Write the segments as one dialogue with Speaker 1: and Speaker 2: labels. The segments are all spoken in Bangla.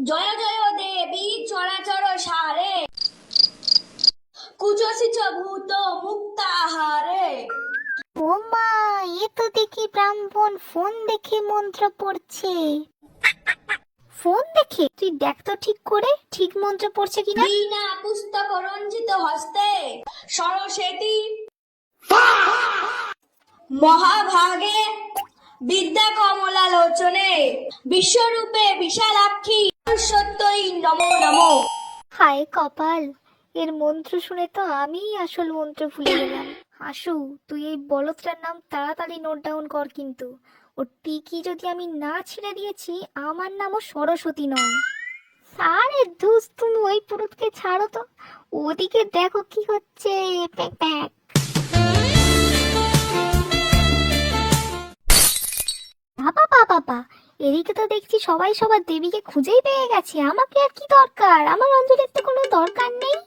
Speaker 1: জয় জয় দেবী চরাচর সারে, কুজসিচ ভূত মুক্তাহারে।
Speaker 2: ও মা, এ তো দেখি ব্রাহ্মণ ফোন দেখে মন্ত্র পড়ছে। ফোন দেখে? তুই দেখ তো ঠিক করে, ঠিক মন্ত্র পড়ছে কিনা।
Speaker 1: বিনা পুস্তক রঞ্জিত হস্তে সরস্বতী মহাভাগে বিদ্যা কমলা লোচনে বিশ্বরূপে বিশালাক্ষী সত্যই নমো নমো।
Speaker 2: হায় কপাল, এর মন্ত্র শুনে তো আমিই আসল মন্ত্র ভুলে গেলাম। হাসু, তুই এই বলদটার নাম তাড়াতাড়ি নোট ডাউন কর কিন্তু। ওর টিকি যদি আমি না ছিঁড়ে দিয়েছি, আমার নামও সরস্বতী নয়। আরে ধুস, তুমি ওই পুরুতকে ছাড়ো তো, ওদিকে দেখো কি হচ্ছে। Pack pack. বাবা বাবা বাবা, এদিকে তো দেখছি সবাই সবার দেবীকে খুঁজেই পেয়ে গেছে। আমাকে আর কি দরকার? আমার অঞ্জলির তো কোনো দরকার নেই।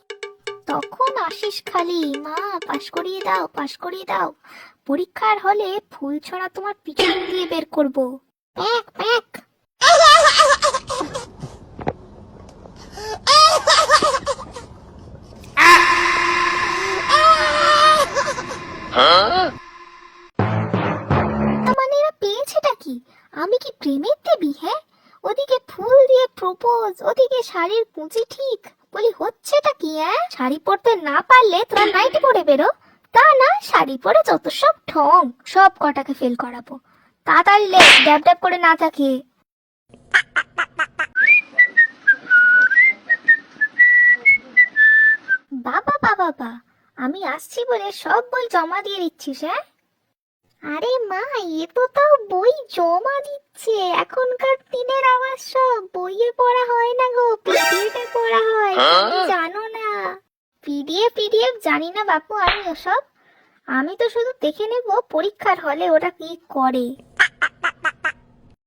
Speaker 2: তখন আসিস খালি, মা পাশ করিয়ে দাও, পাশ করিয়ে দাও। পরীক্ষার হলে ফুল ছড়া তোমার পিছন দিয়ে বের করবো। Pack pack. মানে এরা পেয়েছেটা কি? আমি কি প্রেমের দেবী? হ্যাঁ, ওদিকে ফুল দিয়ে প্রপোজ, ওদিকে শাড়ির কুঁচি ঠিক। বলি হচ্ছেটা কি? হ্যাঁ, শাড়ি পরতে না পারলে তোরা নাইটি পরে বেরো। তা না, শাড়ি পরে যত সব ঢং, সব কটাকে ফেল করাবো। তাড়াতাড়ি লে, ড্যাব ড্যাব করে না থাকে। বাবা বাবা বা, আমি আসছি বলে সব বই জমা দিয়ে দিচ্ছিস? হ্যাঁ, আরে মা, এ তো তাও বই জমা দিচ্ছে। এখনকার দিনের আবার সব বইয়ে পড়া হয় না গো, পিডিএফ এ পড়া হয়। তুমি জানো না? পিডিএফ পিডিএফ জানি না বাপু আমি ওসব। আমি তো শুধু দেখে নেব পরীক্ষার হলে ওরা কি করে।